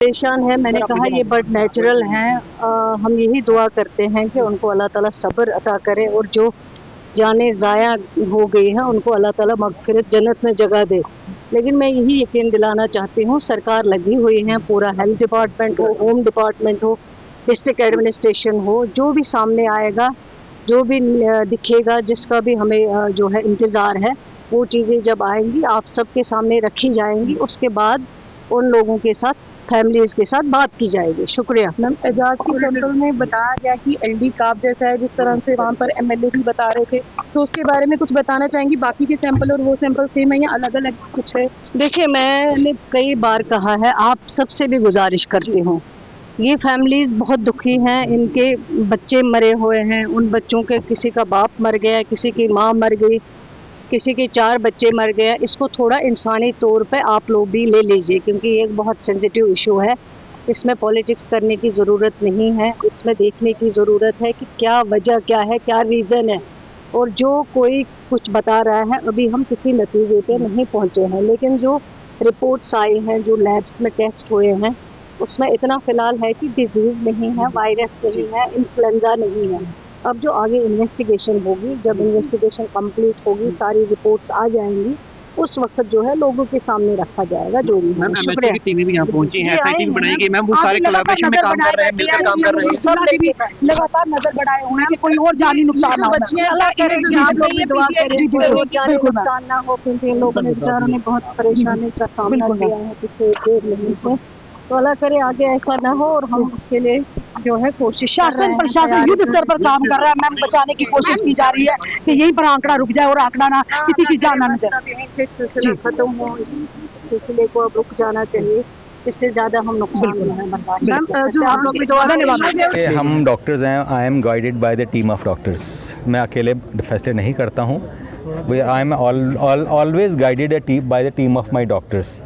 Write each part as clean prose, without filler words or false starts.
परेशान है। मैंने कहा ये बट नेचुरल हैं। हम यही दुआ करते हैं कि उनको अल्लाह ताला सब्र अता करे और जो जाने ज़ाया हो गई हैं उनको अल्लाह ताला मग़फ़िरत जन्नत में जगह दे। लेकिन मैं यही यकीन दिलाना चाहती हूँ, सरकार लगी हुई है, पूरा हेल्थ डिपार्टमेंट हो, होम डिपार्टमेंट हो, डिस्ट्रिक्ट एडमिनिस्ट्रेशन हो, जो भी सामने आएगा, जो भी दिखेगा, जिसका भी हमें जो है इंतज़ार है, वो चीज़ें जब आएंगी आप सबके सामने रखी जाएंगी। उसके बाद उन लोगों के साथ, फैमिलीज़ के साथ बात की जाएगी। शुक्रिया। मैम, एजाज की सैंपल में बताया गया कि एलडी काप जैसा है, जिस तरह से वहाँ पर एमएलए भी बता रहे थे, तो उसके बारे में कुछ बताना चाहेंगी? बाकी के सैंपल और वो सैंपल सेम है या अलग अलग कुछ है? देखिए, मैंने कई बार कहा है, आप सबसे भी गुजारिश करती हूँ, ये फैमिलीज़ बहुत दुखी हैं, इनके बच्चे मरे हुए हैं, उन बच्चों के किसी का बाप मर गया, किसी की माँ मर गई, किसी के 4 बच्चे मर गए। इसको थोड़ा इंसानी तौर पे आप लोग भी ले लीजिए, क्योंकि ये एक बहुत सेंसिटिव इशू है। इसमें पॉलिटिक्स करने की ज़रूरत नहीं है, इसमें देखने की ज़रूरत है कि क्या वजह क्या है, क्या रीज़न है। और जो कोई कुछ बता रहा है, अभी हम किसी नतीजे पे नहीं पहुँचे हैं, लेकिन जो रिपोर्ट्स आई हैं, जो लैब्स में टेस्ट हुए हैं, उसमें इतना फ़िलहाल है कि डिज़ीज़ नहीं है, वायरस नहीं है, इन्फ्लुएंज़ा नहीं है। अब जो आगे इन्वेस्टिगेशन होगी, जब इन्वेस्टिगेशन कंप्लीट होगी, सारी रिपोर्ट्स आ जाएंगी, उस वक्त जो है लोगों के सामने रखा जाएगा जो भी है। शुक्रिया। की टीमें भी यहाँ पहुंची हैं, एसआईटी भी बनाई गई। मैम, वो सारे कोलैबोरेशन में काम कर रहे हैं, मिलकर काम कर रहे हैं। सब भी लगातार नजर बढ़ाए हुए हैं कि कोई और जानी नुकसान ना हो। नुकसान ना हो, क्योंकि इन लोगों ने बेचारों ने बहुत परेशानी का सामना किया है पिछले 1.5 महीने से। तो अल्लाह करे आगे ऐसा ना हो और हम उसके लिए जो है कोशिश कर रहे हैं। प्रशासन युद्ध स्तर पर काम कर रहा है। मैम, बचाने की कोशिश की जा रही है कि यहीं पर आंकड़ा रुक जाए और आंकड़ा ना किसी की जान ना जाए। यहीं से सिलसिला खत्म हो, इस सिलसिले को अब रुक जाना चाहिए। इससे ज़्यादा हम नुकसान जो है बर्दाश्त नहीं कर सकते। आप लोग भी दुआ करें। हम डॉक्टर्स हैं, I am guided by the team of doctors. मैं अकेले फैसले नहीं करता हूँ, I am always guided by the team of my doctors.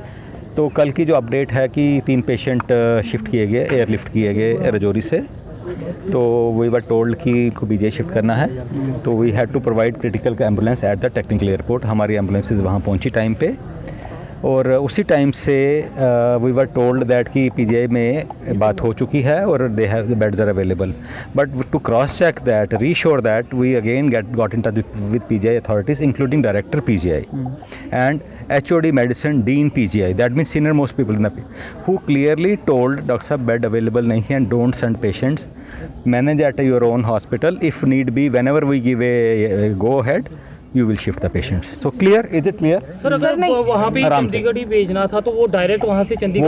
तो कल की जो अपडेट है कि 3 पेशेंट शिफ्ट किए गए, एयरलिफ्ट किए गए रजौरी से, तो वी वर टोल्ड कि इनको पीजीआई शिफ्ट करना है, तो we had to provide critical ambulance at the technical airport. हमारी एम्बुलेंसेज वहाँ पहुँची टाइम पे, और उसी टाइम से वी वर टोल्ड दैट कि पीजीआई में बात हो चुकी है और they have the beds are available. But to cross check that, reassure that, we again got in touch with PGI authorities, including director PGI and HOD medicine, Dean PGI, that means senior most people in the who clearly told Dr. Sahab bed available nahi hai and don't send patients, manage at your own hospital, if need be whenever we give a go ahead you will shift the patients. So clear, is it clear? Sir, अगर वहाँ पे चंडीगढ़ ही भेजना था तो वो direct वहाँ से चंडीगढ़,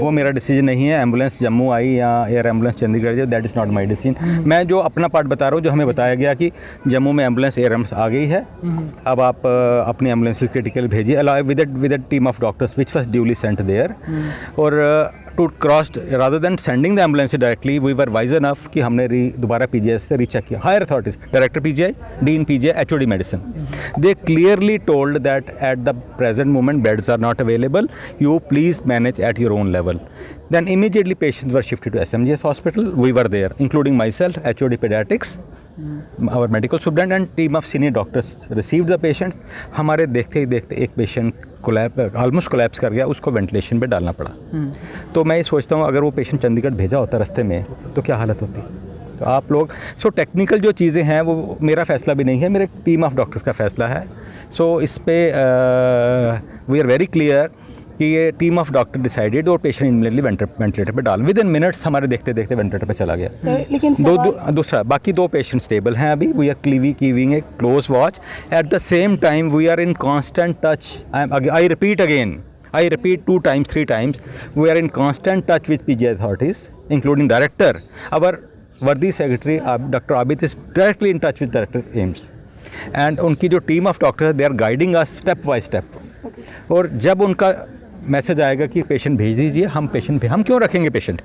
वो मेरा डिसीजन नहीं है। एम्बुलेंस जम्मू आई या एयर एम्बुलेंस चंडीगढ़ जाए, that is not my decision. मैं जो अपना पार्ट बता रहा हूँ, जो हमें बताया गया कि जम्मू में एम्बुलेंस एयर एम्बुलेंस आ गई है, अब आप अपनी एम्बुलेंस क्रिटिकल भेजिए allow with a team of doctors which was duly sent there. और to cross rather than sending the ambulance directly, we were wise enough कि हमने दोबारा पीजीआई से रीचेक किया, higher authorities, director PGI, dean PGI, HOD medicine, they clearly told that at the present moment beds are not available, you please manage at your own level. Then immediately patients were shifted to SMGS hospital. We were there, including myself, HOD pediatrics, our medical superintendent and team of senior doctors received the patients. हमारे देखते ही देखते एक patient almost collapse कर गया, उसको ventilation पे डालना पड़ा। तो मैं ये सोचता हूँ अगर वो पेशेंट चंडीगढ़ भेजा होता रास्ते में तो क्या हालत होती। तो आप लोग टेक्निकल जो चीज़ें हैं वो मेरा फ़ैसला भी नहीं है, मेरे टीम ऑफ डॉक्टर्स का फ़ैसला है। इस पे वी आर वेरी क्लियर कि ये टीम ऑफ डॉक्टर डिसाइडेड और पेशेंट इमीडिएटली वेंटिलेटर पे डाल, विद इन मिनट्स हमारे देखते देखते वेंटिलेटर पे चला गया। लेकिन दूसरा बाकी 2 पेशेंट स्टेबल हैं अभी। We are keeping a close watch, at the same time we are in constant touch. I repeat 2 times 3 times, we are in constant touch with PGI authorities, including director. Our वर्दी secretary doctor Abid is directly in touch with director AIIMS, and उनकी जो team of doctor they are guiding us step by step. और जब उनका message आएगा कि patient भेज दीजिए, हम क्यों रखेंगे पेशेंट।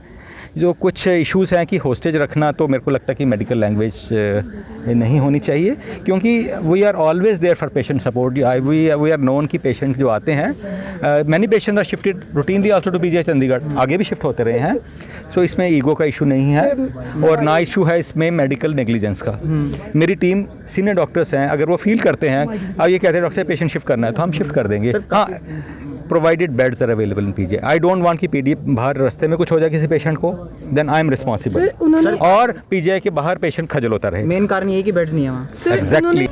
जो कुछ इश्यूज़ हैं कि होस्टेज रखना, तो मेरे को लगता है कि मेडिकल लैंग्वेज नहीं होनी चाहिए, क्योंकि we are always there for patient support. We are known कि पेशेंट जो आते हैं, many patient are shifted routinely also to PGI Chandigarh, आगे भी शिफ्ट होते रहे हैं। इसमें ईगो का इशू नहीं है और ना इशू है इसमें मेडिकल नेग्लिजेंस का। मेरी टीम सीनियर डॉक्टर्स हैं, अगर वो फील करते हैं, अब ये कहते हैं डॉक्टर साहब पेशेंट शिफ्ट करना है, तो हम शिफ्ट कर देंगे। हाँ, provided beds are available in PGI. I don't want कि पीडी बाहर रास्ते में कुछ हो जाए किसी पेशेंट को, देन आई एम रिस्पॉन्सिबल। और पीजीआई के बाहर पेशेंट खजल होता रहे। मेन कारण ये है कि बेड्स नहीं है वहाँ। एग्जैक्टली।